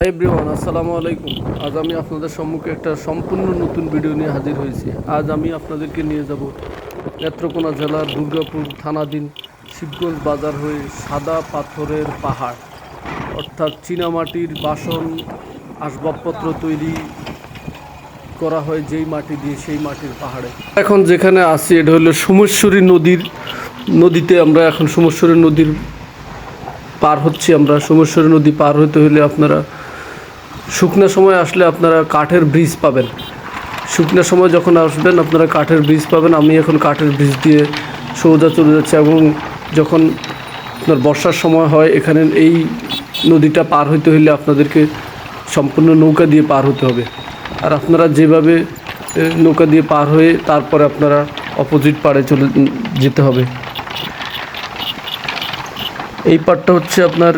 Hi everyone, আসসালামু আলাইকুম। আজ আমি আপনাদের সম্মুখে একটা সম্পূর্ণ নতুন ভিডিও নিয়ে হাজির হয়েছি। আজ আমি আপনাদেরকে নিয়ে যাব নেত্রকোনা জেলার দুর্গাপুর থানাধীন শিবগঞ্জ বাজার হয়ে সাদা পাথরের পাহাড়, অর্থাৎ চীনামাটির বাসন আসবাবপত্র তৈরি করা হয় যেই মাটি দিয়ে, সেই মাটির পাহাড়ে এখন যেখানে আছি এটা হলো সোমেশ্বরী নদীতে আমরা এখন সোমেশ্বরী নদীর পার হচ্ছি। আমরা সোমেশ্বরী নদী পার হতে হলে আপনারা শুকনো সময় আসলে আপনারা কাঠের ব্রিজ পাবেন। শুকনো সময় যখন আসবেন আপনারা কাঠের ব্রিজ পাবেন। আমি এখন কাঠের ব্রিজ দিয়ে সোজা চলে যাচ্ছি, এবং যখন আপনার বর্ষার সময় হয় এখানে এই নদীটা পার হতে হলে আপনাদেরকে সম্পূর্ণ নৌকা দিয়ে পার হতে হবে। আর আপনারা যেভাবে নৌকা দিয়ে পার হয়ে তারপরে আপনারা অপোজিট পাড়ে চলে যেতে হবে। এই পাড়টা হচ্ছে আপনার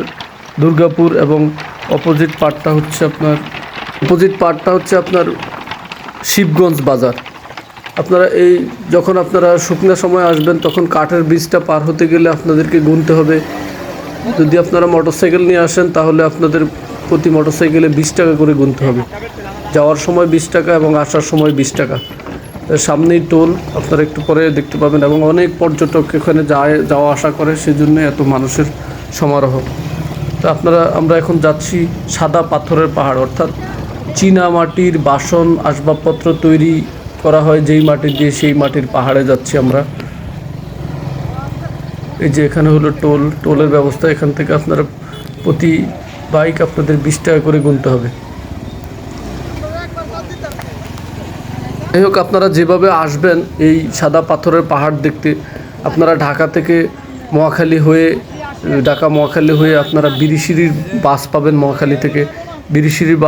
দুর্গাপুর এবং অপোজিট পাড়টা হচ্ছে আপনার শিবগঞ্জ বাজার। আপনারা যখন আপনারা শুকনো সময় আসবেন তখন কাঠের ব্রিজটা পার হতে গেলে আপনাদেরকে গুনতে হবে। যদি আপনারা মোটরসাইকেল নিয়ে আসেন তাহলে আপনাদের প্রতি মোটরসাইকেলে 20 টাকা করে গুনতে হবে। যাওয়ার সময় 20 টাকা এবং আসার সময় 20 টাকা। সামনেই টোল, আপনারা একটু পরে দেখতে পাবেন, এবং অনেক পর্যটক এখানে যাওয়া আসা করে, সেজন্য এত মানুষের সমারোহ। তো আমরা এখন যাচ্ছি সাদা পাথরের পাহাড়, অর্থাৎ চীনা মাটির বাসন আসবাবপত্র তৈরি করা হয় যেই মাটি দিয়ে, সেই মাটির পাহাড়ে যাচ্ছি আমরা। এই যে এখানে হলো টোলের ব্যবস্থা। এখান থেকে আপনারা প্রতি বাইক আপনাদের 20 টাকা করে গুনতে হবে। যাই হোক, আপনারা যেভাবে আসবেন এই সাদা পাথরের পাহাড় দেখতে, আপনারা ঢাকা মহাখালী হয়ে আপনারা বিরিশিরির বাস পাবেন। মহাখালী থেকে বিরিশিরির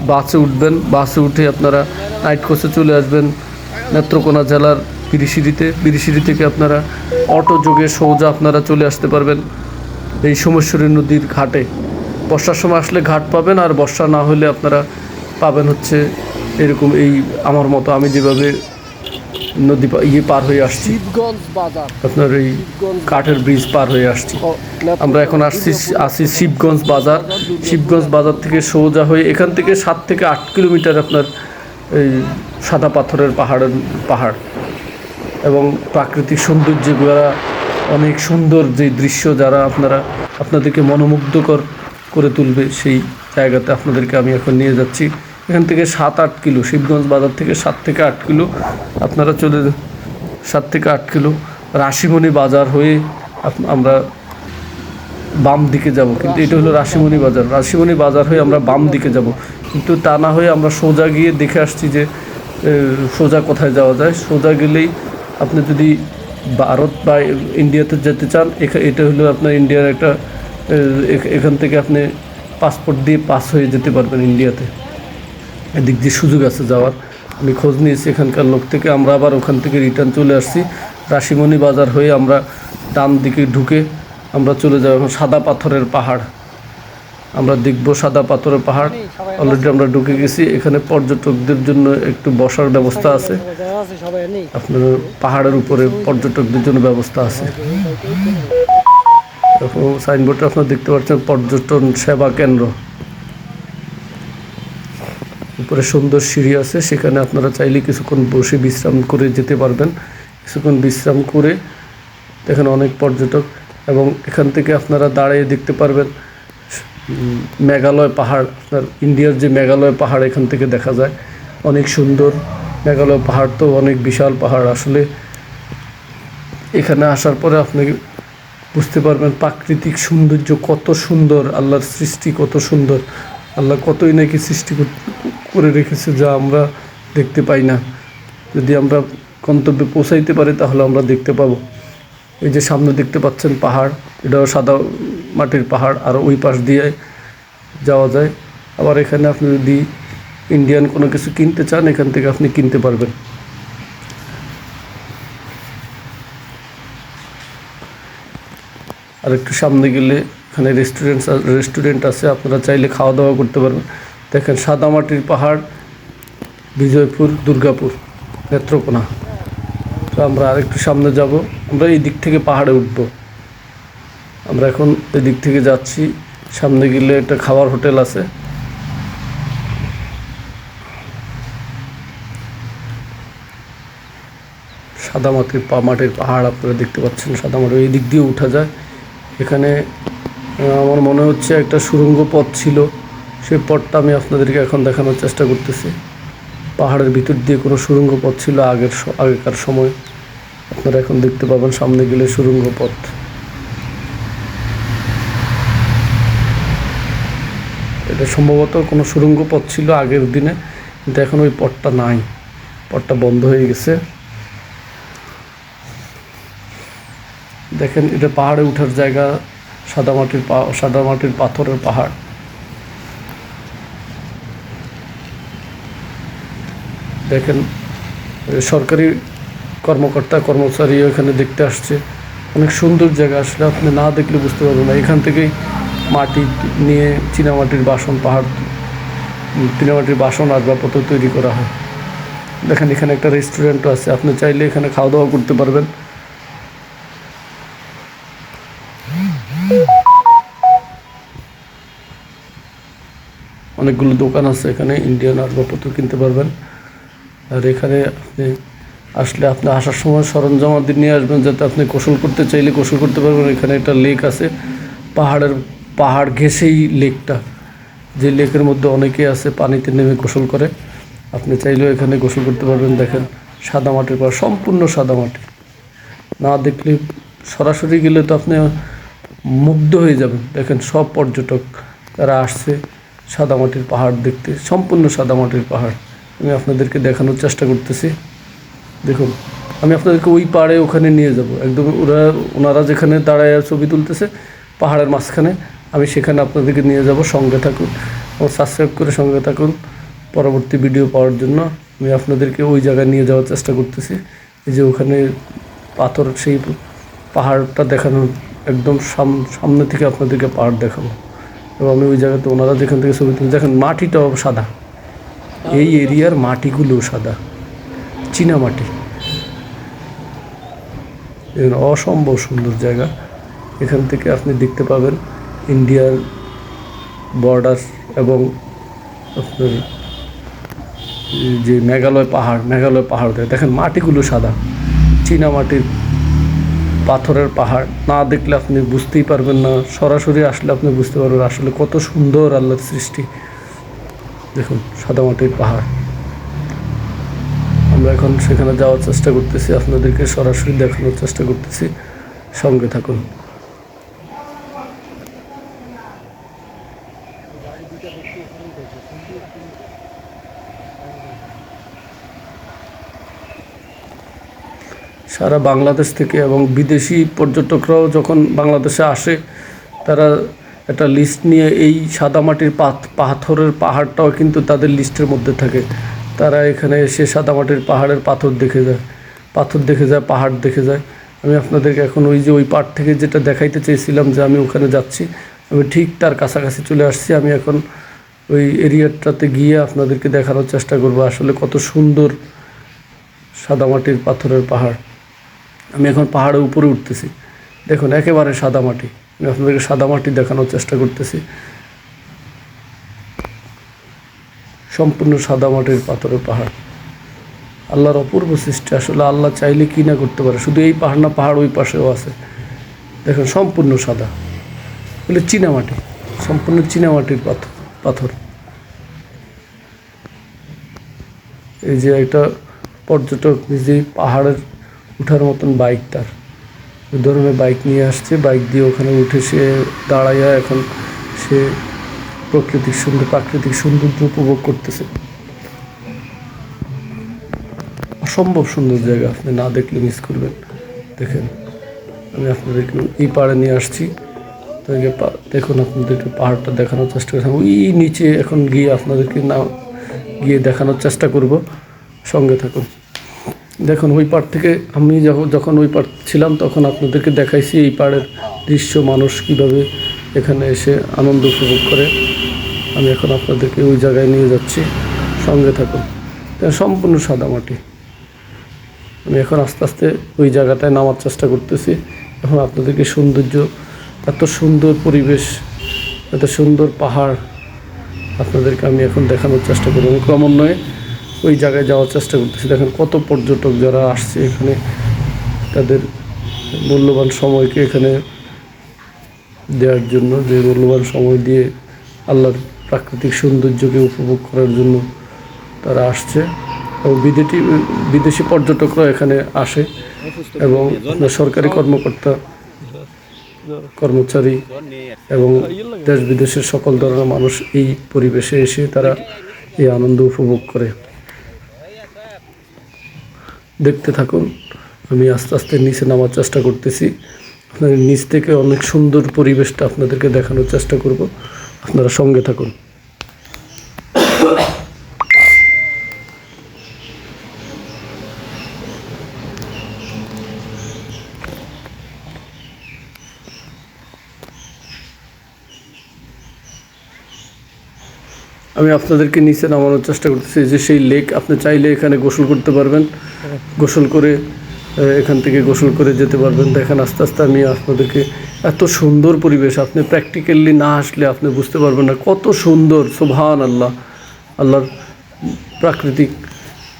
বাসে উঠবেন। বাসে উঠে আপনারা নাইট কোচে চলে আসবেন নেত্রকোনা জেলার বিরিশিরি থেকে আপনারা অটো যোগে সোজা আপনারা চলে আসতে পারবেন এই সোমেশ্বরী নদীর ঘাটে। বর্ষার সময় আসলে ঘাট পাবেন, আর বর্ষা না হলে আপনারা পাবেন হচ্ছে এরকম এই আমার মতো আমি যেভাবে নদী পার হয়ে আসছি, শিবগঞ্জ বাজার, আপনার এই কাঠের ব্রিজ পার হয়ে আসছি। আমরা এখন আসি শিবগঞ্জ বাজার থেকে সোজা হয়ে এখান থেকে 7 থেকে 8 কিলোমিটার আপনার এই সাদা পাথরের পাহাড় এবং প্রাকৃতিক সৌন্দর্যগুলো অনেক সুন্দর, যে দৃশ্য যারা আপনাদেরকে মনোমুগ্ধকর করে তুলবে, সেই জায়গাতে আপনাদেরকে আমি এখন নিয়ে যাচ্ছি। এখান থেকে 7-8 কিলো, শিবগঞ্জ বাজার থেকে 7 থেকে 8 কিলো আপনারা 7 থেকে 8 কিলো রাশিমণি বাজার হয়ে আমরা বাম দিকে যাব। কিন্তু এটা হলো রাশিমণি বাজার হয়ে আমরা বাম দিকে যাব, কিন্তু তা না হয়ে আমরা সোজা গিয়ে দেখে আসছি যে সোজা কোথায় যাওয়া যায়। সোজা গেলেই আপনি যদি ভারত বা ইন্ডিয়াতে যেতে চান, এটা হলো আপনার ইন্ডিয়ার একটা, এখান থেকে আপনি পাসপোর্ট দিয়ে পাস হয়ে যেতে পারবেন ইন্ডিয়াতে। এদিক দিয়ে সুযোগ আছে যাওয়ার। আমি খোঁজ নিয়েছি এখানকার লোক থেকে। আমরা আবার ওখান থেকে রিটার্ন চলে আসছি। রাশিমণি বাজার হয়ে আমরা ডান দিকে ঢুকে আমরা চলে যাব এখন সাদা পাথরের পাহাড়। আমরা দেখব সাদা পাথরের পাহাড়। অলরেডি আমরা ঢুকে গেছি। এখানে পর্যটকদের জন্য একটু বসার ব্যবস্থা আছে। আপনার পাহাড়ের উপরে পর্যটকদের জন্য ব্যবস্থা আছে। এখন সাইনবোর্ডে আপনারা দেখতে পাচ্ছেন পর্যটন সেবা কেন্দ্র। উপরে সুন্দর সিঁড়ি আছে, সেখানে আপনারা চাইলে কিছুক্ষণ বসে বিশ্রাম করে যেতে পারবেন। কিছুক্ষণ বিশ্রাম করে এখানে অনেক পর্যটক, এবং এখান থেকে আপনারা দাঁড়িয়ে দেখতে পারবেন মেঘালয় পাহাড়। আপনার ইন্ডিয়ার যে মেঘালয় পাহাড় এখান থেকে দেখা যায়, অনেক সুন্দর। মেঘালয় পাহাড় তো অনেক বিশাল পাহাড়। আসলে এখানে আসার পরে আপনি বুঝতে পারবেন প্রাকৃতিক সৌন্দর্য কত সুন্দর, আল্লাহর সৃষ্টি কত সুন্দর। আল্লাহ কতই নাকি সৃষ্টি করে রেখেছে যা আমরা দেখতে পাই না। যদি আমরা গন্তব্যে পৌঁছাইতে পারি তাহলে আমরা দেখতে পাবো। এই যে সামনে দেখতে পাচ্ছেন পাহাড়, এটাও সাদা মাটির পাহাড়, আর ওই পাশ দিয়ে যাওয়া যায়। আবার এখানে আপনি যদি ইন্ডিয়ান কোনো কিছু কিনতে চান, এখান থেকে আপনি কিনতে পারবেন। আর একটু সামনে গেলে এখানে রেস্টুরেন্ট আছে, আপনারা চাইলে খাওয়া দাওয়া করতে পারবেন। দেখেন সাদা মাটির পাহাড়, বিজয়পুর, দুর্গাপুর, নেত্রকোনা। তো আমরা আরেকটু সামনে যাব। আমরা এই দিক থেকে পাহাড়ে উঠব। আমরা এখন এই দিক থেকে যাচ্ছি। সামনে গেলে একটা খাবার হোটেল আছে, সাদা মাটির পাহাড় আপনারা দেখতে পাচ্ছেন। সাদা মাটি এই দিক দিয়ে উঠা যায়। এখানে আমার মনে হচ্ছে একটা সুড়ঙ্গ পথ ছিল, সেই পথটা আমি আপনাদেরকে এখন দেখানোর চেষ্টা করতেছি। পাহাড়ের ভিতর দিয়ে কোনো সুড়ঙ্গ পথ ছিল আগেকার সময়, আপনারা এখন দেখতে পাবেন সামনে গেলে সুড়ঙ্গ পথ। এটা সম্ভবত কোনো সুড়ঙ্গ পথ ছিল আগের দিনে, কিন্তু এখন ওই পথটা নাই, পথটা বন্ধ হয়ে গেছে। দেখেন এটা পাহাড়ে ওঠার জায়গা, সাদা মাটির পাথরের পাহাড়। দেখেন সরকারি কর্মকর্তা কর্মচারী এখানে দেখতে আসছে। অনেক সুন্দর জায়গা, আসলে আপনি না দেখলে বুঝতে পারবেন না। এখান থেকেই মাটি নিয়ে চীনামাটির বাসন আসবাবপত্র তৈরি করা হয়। দেখেন এখানে একটা রেস্টুরেন্টও আছে, আপনি চাইলে এখানে খাওয়া দাওয়া করতে পারবেন। অনেকগুলো দোকান আছে এখানে, ইন্ডিয়ান আসবাবপত্র কিনতে পারবেন। আর এখানে আপনি আসলে আপনি আসার সময় সরঞ্জাম নিয়ে আসবেন, যাতে আপনি গোসল করতে চাইলে গোসল করতে পারবেন। এখানে একটা লেক আছে, পাহাড় ঘেঁষেই লেকটা, যে লেকের মধ্যে অনেকে আছে পানিতে নেমে গোসল করে। আপনি চাইলেও এখানে গোসল করতে পারবেন। দেখেন সাদা মাটির পাহাড়, সম্পূর্ণ সাদা মাটি। না দেখলে, সরাসরি গেলে তো আপনি মুগ্ধ হয়ে যাবেন। দেখেন সব পর্যটক তারা আসছে সাদা মাটির পাহাড় দেখতে, সম্পূর্ণ সাদা মাটির পাহাড়। আমি আপনাদেরকে দেখানোর চেষ্টা করতেছি। দেখুন আমি আপনাদেরকে ওই পাড়ে ওখানে নিয়ে যাব, একদম ওনারা যেখানে দাঁড়ায় ছবি তুলতেছে পাহাড়ের মাঝখানে, আমি সেখানে আপনাদেরকে নিয়ে যাব। সঙ্গে থাকুন, আমার সাবস্ক্রাইব করে সঙ্গে থাকুন পরবর্তী ভিডিও পাওয়ার জন্য। আমি আপনাদেরকে ওই জায়গায় নিয়ে যাওয়ার চেষ্টা করতেছি। এই যে ওখানে পাথর, সেই পাহাড়টা দেখানোর একদম সামনে থেকে আপনাদেরকে পাহাড় দেখাবো। এবং আমি ওই জায়গাতে ওনারা যেখান থেকে ছবি তুলছে, দেখেন মাটিটাও সাদা, এই এরিয়ার মাটিগুলোও সাদা, চীনা মাটি। অসম্ভব সুন্দর জায়গা। এখান থেকে আপনি দেখতে পাবেন ইন্ডিয়ার বর্ডার এবং আপনার যে মেঘালয় পাহাড় দেখেন মাটিগুলো সাদা, চীনা মাটির পাথরের পাহাড়। না দেখলে আপনি বুঝতেই পারবেন না, সরাসরি আসলে আপনি বুঝতে পারবেন আসলে কত সুন্দর আল্লাহর সৃষ্টি। দেখুন সাদা মাটির পাহাড়। আমরা এখন সেখানে যাওয়ার চেষ্টা করতেছি, আপনাদেরকে সরাসরি দেখানোর চেষ্টা করতেছি। সঙ্গে থাকুন। সারা বাংলাদেশ থেকে এবং বিদেশি পর্যটকরাও যখন বাংলাদেশে আসে, তারা একটা লিস্ট নিয়ে এই সাদামাটির পাথরের পাহাড়টাও কিন্তু তাদের লিস্টের মধ্যে থাকে। তারা এখানে এসে সাদামাটির পাহাড়ের পাথর দেখে যায়, পাহাড় দেখে যায়। আমি আপনাদেরকে এখন ওই পাড় থেকে যেটা দেখাইতে চেয়েছিলাম যে আমি ওখানে যাচ্ছি, আমি ঠিক তার কাছাকাছি চলে আসছি। আমি এখন ওই এরিয়াটাতে গিয়ে আপনাদেরকে দেখানোর চেষ্টা করব আসলে কত সুন্দর সাদামাটির পাথরের পাহাড়। আমি এখন পাহাড়ের উপরে উঠতেছি, দেখুন একেবারে সাদা মাটি। আমি আপনাদেরকে সাদা মাটি দেখানোর চেষ্টা করতেছি, সম্পূর্ণ সাদা মাটির পাথরের পাহাড়। আল্লাহর অপূর্ব সৃষ্টি। আসলে আল্লাহ চাইলে কি না করতে পারে। শুধু এই পাহাড় না, পাহাড় ওই পাশেও আছে। দেখুন সম্পূর্ণ সাদা, বলে চীনামাটি, সম্পূর্ণ চীনামাটির পাথর। এই যে একটা পর্যটক নিজেই পাহাড়ের উঠার মতন বাইক, তার ওই ধরনের বাইক নিয়ে আসছে, বাইক দিয়ে ওখানে উঠে সে দাঁড়াইয়া এখন সে প্রাকৃতিক সৌন্দর্য উপভোগ করতেছে। অসম্ভব সুন্দর জায়গা, আপনি না দেখলে মিস করবেন। দেখেন আমি আপনাদেরকে এই পাহাড়ে নিয়ে আসছি, দেখুন আপনাদেরকে পাহাড়টা দেখানোর চেষ্টা করছি। ওই নিচে এখন গিয়ে আপনাদেরকে গিয়ে দেখানোর চেষ্টা করব, সঙ্গে থাকুন। দেখুন ওই পাড় থেকে আমি যখন ওই পাড় ছিলাম তখন আপনাদেরকে দেখাইছি এই পাড়ের দৃশ্য, মানুষ কীভাবে এখানে এসে আনন্দ উপভোগ করে। আমি এখন আপনাদেরকে ওই জায়গায় নিয়ে যাচ্ছি, সঙ্গে থাকুন। সম্পূর্ণ সাদা মাটি। আমি এখন আস্তে আস্তে ওই জায়গাটায় নামার চেষ্টা করতেছি। এখন আপনাদেরকে সৌন্দর্য, এত সুন্দর পরিবেশ, এত সুন্দর পাহাড় আপনাদেরকে আমি এখন দেখানোর চেষ্টা করব। আমি ক্রমান্বয়ে ওই জায়গায় যাওয়ার চেষ্টা করতেছি। দেখেন কত পর্যটক যারা আসছে এখানে তাদের মূল্যবান সময়কে এখানে দেওয়ার জন্য, যে মূল্যবান সময় দিয়ে আল্লাহর প্রাকৃতিক সৌন্দর্যকে উপভোগ করার জন্য তারা আসছে। এবং বিদেশি পর্যটকরা এখানে আসে এবং সরকারি কর্মকর্তা, কর্মচারী এবং দেশ বিদেশের সকল ধরনের মানুষ এই পরিবেশে এসে তারা এই আনন্দ উপভোগ করে। দেখতে থাকুন, আমি আস্তে আস্তে নিচে নামার চেষ্টা করতেছি। আপনাদের নিচ থেকে অনেক সুন্দর পরিবেশটা আপনাদেরকে দেখানোর চেষ্টা করব, আপনারা সঙ্গে থাকুন। আমি আপনাদেরকে নিচে নামানোর চেষ্টা করতেছি, যে সেই লেক, আপনি চাইলে এখানে গোসল করতে পারবেন, গোসল করে এখান থেকে গোসল করে যেতে পারবেন। দেখেন আস্তে আস্তে আমি আপনাদেরকে, এত সুন্দর পরিবেশ, আপনি প্র্যাকটিক্যালি না আসলে আপনি বুঝতে পারবেন না কত সুন্দর। সুবহান আল্লাহ, আল্লাহর প্রাকৃতিক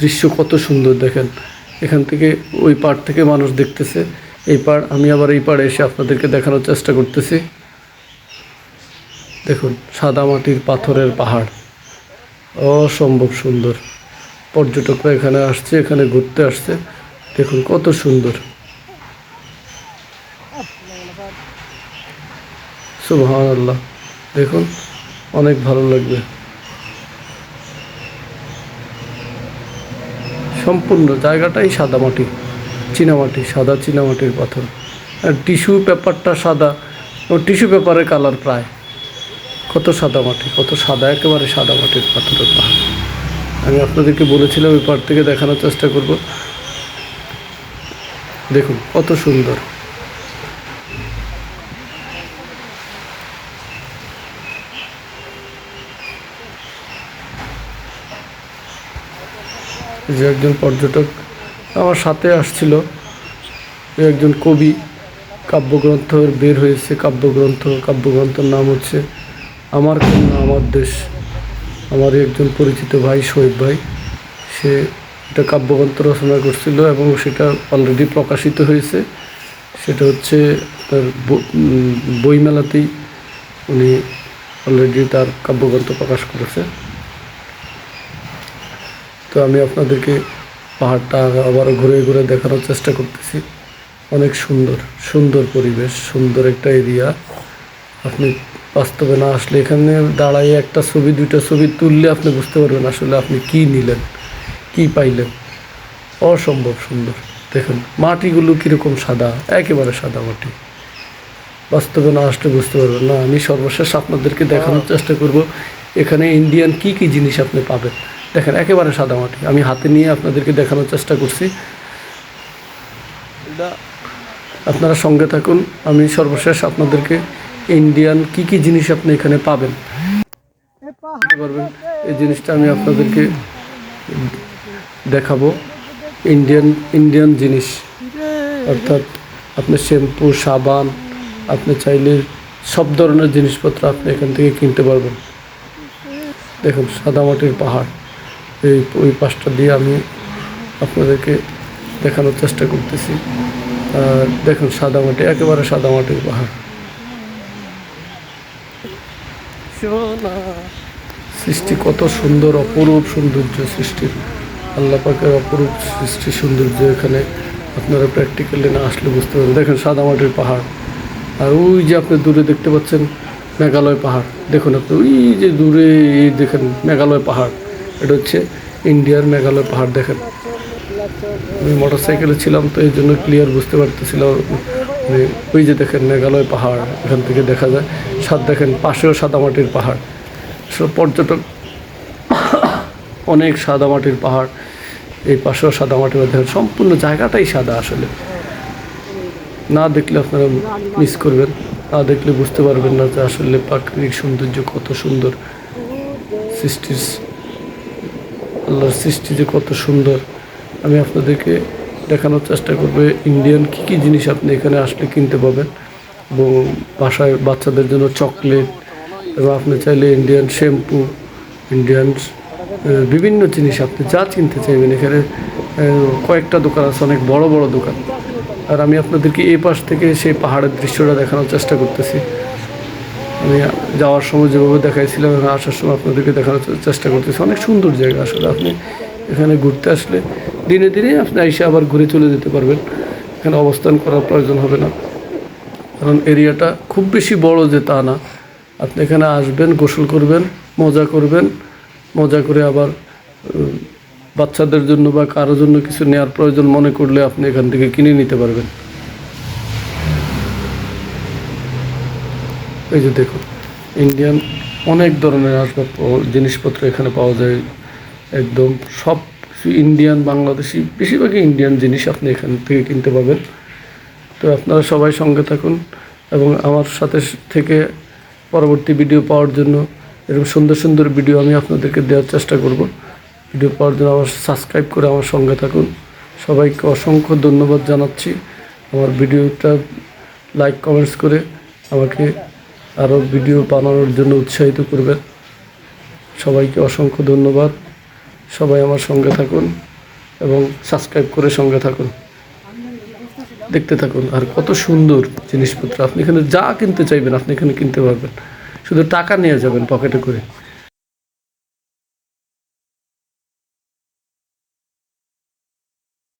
দৃশ্য কত সুন্দর। দেখেন এখান থেকে ওই পাড় থেকে মানুষ দেখতেছে এই পাড়, আমি আবার এই পাড়ে এসে আপনাদেরকে দেখানোর চেষ্টা করতেছি। দেখুন সাদা মাটির পাথরের পাহাড়, অসম্ভব সুন্দর। পর্যটকরা এখানে আসছে, এখানে ঘুরতে আসছে। দেখুন কত সুন্দর, সুবহানাল্লাহ। দেখুন অনেক ভালো লাগবে। সম্পূর্ণ জায়গাটাই সাদা মাটি, চীনামাটি, সাদা চীনামাটির পাথর। আর টিস্যু পেপারটা সাদা, ও টিস্যু পেপারের কালার প্রায়। কত সাদা মাটি, কত সাদা, একেবারে সাদা মাটির পাথরের পাহাড়। আমি আপনাদেরকে বলেছিলাম ওই পাড় থেকে দেখানোর চেষ্টা করব। দেখুন কত সুন্দর। যে একজন পর্যটক আমার সাথে আসছিল, একজন কবি, কাব্যগ্রন্থ বের হয়েছে, কাব্যগ্রন্থের নাম হচ্ছে আমার কন্যা আমার দেশ। আমার একজন পরিচিত ভাই, শোয়েব ভাই, সে একটা কাব্যগ্রন্থ রচনা করছিল এবং সেটা অলরেডি প্রকাশিত হয়েছে। সেটা হচ্ছে তার বইমেলাতেই উনি অলরেডি তার কাব্যগ্রন্থ প্রকাশ করেছে। তো আমি আপনাদেরকে পাহাড়টা আবারও ঘুরে ঘুরে দেখানোর চেষ্টা করতেছি। অনেক সুন্দর সুন্দর পরিবেশ, সুন্দর একটা এরিয়া। আপনি বাস্তবে না আসলে এখানে দাঁড়াই একটা ছবি, দুইটা ছবি তুললে আপনি বুঝতে পারবেন আসলে আপনি কী নিলেন, কী পাইলেন। অসম্ভব সুন্দর। দেখুন মাটিগুলো কীরকম সাদা, একেবারে সাদা মাটি। বাস্তবে না আসলে বুঝতে পারবেন না। আমি সর্বশেষ আপনাদেরকে দেখানোর চেষ্টা করব এখানে ইন্ডিয়ান কী কী জিনিস আপনি পাবেন। দেখেন একেবারে সাদা মাটি, আমি হাতে নিয়ে আপনাদেরকে দেখানোর চেষ্টা করছি। আপনারা সঙ্গে থাকুন, আমি সর্বশেষ আপনাদেরকে ইন্ডিয়ান কী কী জিনিস আপনি এখানে পাবেন পারবেন এই জিনিসটা আমি আপনাদেরকে দেখাবো। ইন্ডিয়ান জিনিস, অর্থাৎ আপনি শ্যাম্পু, সাবান, আপনি চাইলে সব ধরনের জিনিসপত্র আপনি এখান থেকে কিনতে পারবেন। দেখুন সাদামাটির পাহাড়, ওই পাশটা দিয়ে আমি আপনাদেরকে দেখানোর চেষ্টা করতেছি। দেখুন সাদামাটি, একেবারে সাদামাটির পাহাড়। সৃষ্টি কত সুন্দর, অপরূপ সৌন্দর্য সৃষ্টির, আল্লাহ পাকের অপরূপ সৃষ্টি সৌন্দর্য। এখানে আপনারা প্র্যাকটিক্যালি না আসলে বুঝতে পারবেন। দেখেন সাদামাটির পাহাড়, আর ওই যে আপনি দূরে দেখতে পাচ্ছেন মেঘালয় পাহাড়। দেখুন আপনি ওই যে দূরে দেখেন মেঘালয় পাহাড়, এটা হচ্ছে ইন্ডিয়ার মেঘালয় পাহাড়। দেখেন আমি মোটর সাইকেলে ছিলাম তো এই জন্য ক্লিয়ার বুঝতে পারতেছিলাম। ওই যে দেখেন মেঘালয় পাহাড়, এখান থেকে দেখা যায়। দেখেন পাশেও সাদামাটির পাহাড়। সব পর্যটক অনেক সাদামাটির পাহাড়, এই পাশেও সাদামাটির। দেখেন সম্পূর্ণ জায়গাটাই সাদা। আসলে না দেখলে আপনারা মিস করবেন, না দেখলে বুঝতে পারবেন না যে আসলে প্রাকৃতিক সৌন্দর্য কত সুন্দর। সৃষ্টির আল্লাহর সৃষ্টি যে কত সুন্দর। আমি আপনাদেরকে দেখানোর চেষ্টা করবো ইন্ডিয়ান কী কী জিনিস আপনি এখানে আসলে কিনতে পাবেন, এবং বাসায় বাচ্চাদের জন্য চকলেট, এবং আপনি চাইলে ইন্ডিয়ান শ্যাম্পু, ইন্ডিয়ান বিভিন্ন জিনিস আপনি যা কিনতে চাইবেন। এখানে কয়েকটা দোকান আছে, অনেক বড় বড় দোকান। আর আমি আপনাদেরকে এই পাশ থেকে সেই পাহাড়ের দৃশ্যটা দেখানোর চেষ্টা করতেছি। আমি যাওয়ার সময় যেভাবে দেখাইছিলাম এবং আসার সময় আপনাদেরকে দেখানোর চেষ্টা করতেছি। অনেক সুন্দর জায়গা আসলে। আপনি এখানে ঘুরতে আসলে দিনে দিনে আপনি এসে আবার ঘুরে চলে যেতে পারবেন। এখানে অবস্থান করার প্রয়োজন হবে না, কারণ এরিয়াটা খুব বেশি বড় যে তা না। আপনি এখানে আসবেন, গোসল করবেন, মজা করবেন, মজা করে আবার বাচ্চাদের জন্য বা কারোর জন্য কিছু নেওয়ার প্রয়োজন মনে করলে আপনি এখান থেকে কিনে নিতে পারবেন। এই যে দেখুন, ইন্ডিয়ান অনেক ধরনের আসবাব জিনিসপত্র এখানে পাওয়া যায়। একদম সব কিছু ইন্ডিয়ান, বাংলাদেশি, বেশিরভাগই ইন্ডিয়ান জিনিস আপনি এখান থেকে কিনতে পাবেন। তো আপনারা সবাই সঙ্গে থাকুন এবং আমার সাথে থেকে পরবর্তী ভিডিও পাওয়ার জন্য, এরকম সুন্দর সুন্দর ভিডিও আমি আপনাদেরকে দেওয়ার চেষ্টা করব। ভিডিও পাওয়ার জন্য আমার সাবস্ক্রাইব করে আমার সঙ্গে থাকুন। সবাইকে অসংখ্য ধন্যবাদ জানাচ্ছি। আমার ভিডিওটা লাইক কমেন্টস করে আমাকে আরও ভিডিও বানানোর জন্য উৎসাহিত করবেন। সবাইকে অসংখ্য ধন্যবাদ। সবাই আমার সঙ্গে থাকুন এবং সাবস্ক্রাইব করে সঙ্গে থাকুন, দেখতে থাকুন। আর কত সুন্দর জিনিসপত্র, আপনি এখানে যা কিনতে চাইবেন আপনি এখানে কিনতে পারবেন, শুধু টাকা নিয়ে যাবেন পকেটে করে।